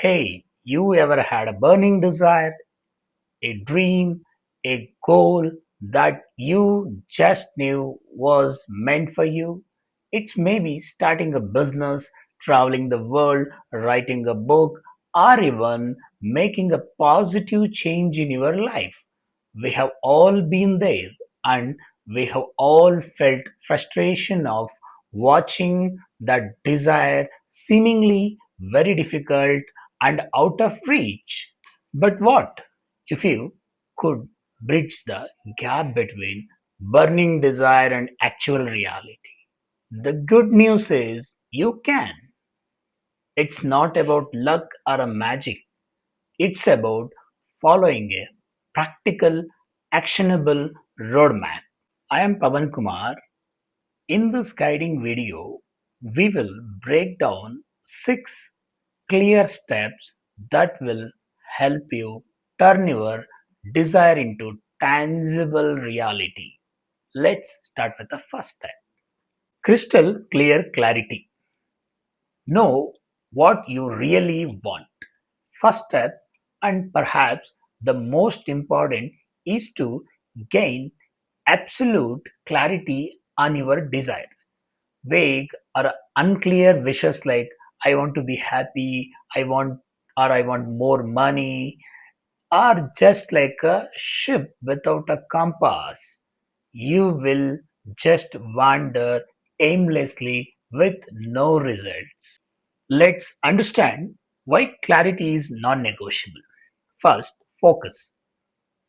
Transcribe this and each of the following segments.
Hey, you ever had a burning desire, a dream, a goal that you just knew was meant for you? It's maybe starting a business, traveling the world, writing a book, or even making a positive change in your life. We have all been there and we have all felt frustration of watching that desire seemingly very difficult and out of reach. But what if you could bridge the gap between burning desire and actual reality? The good news is you can. It's not about luck or a magic. It's about following a practical, actionable roadmap. I am Pavan Kumar. In this guiding video, we will break down 6 clear steps that will help you turn your desire into tangible reality. Let's start with the first step. Crystal clear clarity. Know what you really want. First step, and perhaps the most important, is to gain absolute clarity on your desire. Vague or unclear wishes like I want to be happy, I want more money, are just like a ship without a compass. You will just wander aimlessly with no results. Let's understand why clarity is non negotiable. First, focus.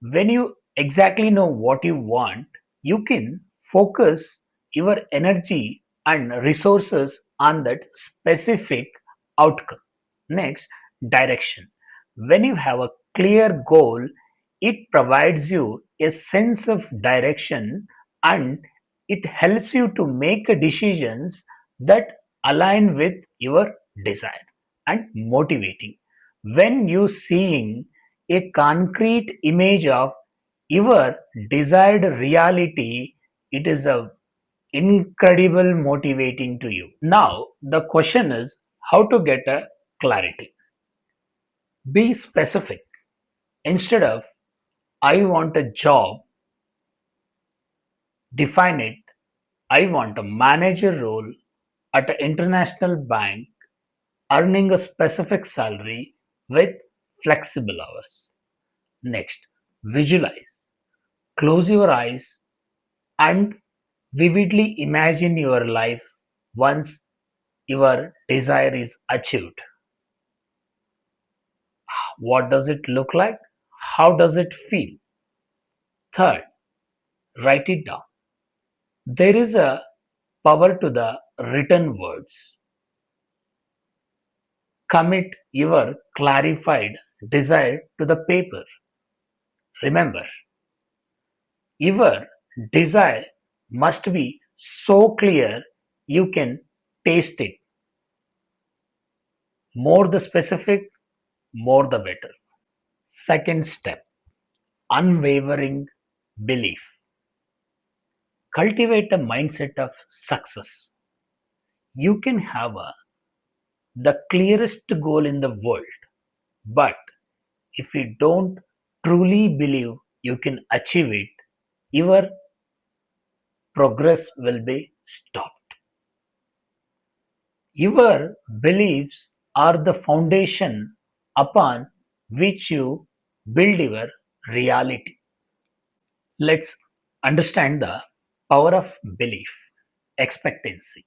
When you exactly know what you want, you can focus your energy and resources on that specific outcome. Next, direction. When you have a clear goal, it provides you a sense of direction and it helps you to make decisions that align with your desire and motivating. When you seeing a concrete image of your desired reality, it is a incredible motivating to you. Now the question is how to get a clarity. Be specific. Instead of I want a job, define it. I want a manager role at an international bank earning a specific salary with flexible hours. Next, visualize. Close your eyes and vividly imagine your life once your desire is achieved. What does it look like? How does it feel? Third, write it down. There is a power to the written words. Commit your clarified desire to the paper. Remember, your desire must be so clear you can taste it. More the specific, more the better. Second step, unwavering belief. Cultivate a mindset of success. You can have the clearest goal in the world, but if you don't truly believe you can achieve it, your progress will be stopped. Your beliefs are the foundation upon which you build your reality. Let's understand the power of belief, expectancy.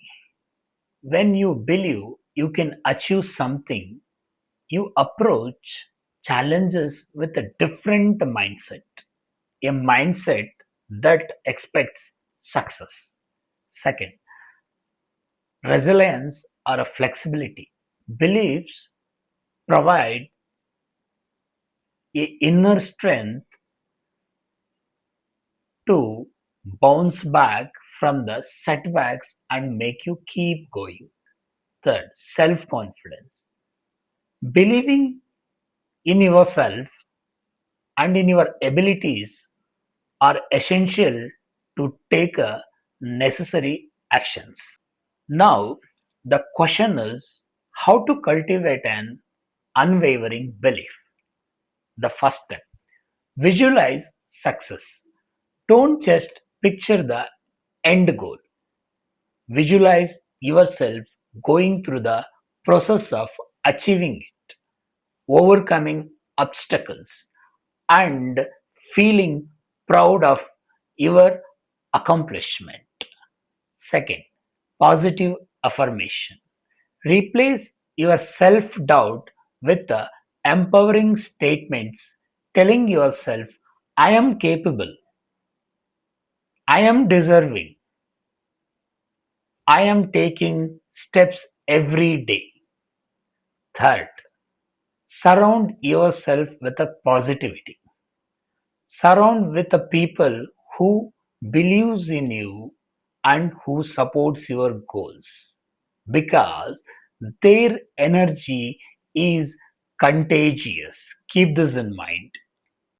When you believe you can achieve something, you approach challenges with a different mindset, a mindset that expects success. Second, resilience or a flexibility. Beliefs provide a inner strength to bounce back from the setbacks and make you keep going. Third, self confidence. Believing in yourself and in your abilities are essential to take necessary actions. Now, the question is how to cultivate an unwavering belief. The first step, visualize success. Don't just picture the end goal, visualize yourself going through the process of achieving it, overcoming obstacles, and feeling proud of your accomplishment. Second, positive affirmation. Replace your self doubt with the empowering statements telling yourself, I am capable, I am deserving, I am taking steps every day. Third, surround yourself with a positivity. Surround with the people who believes in you and who supports your goals because their energy is contagious. Keep this in mind.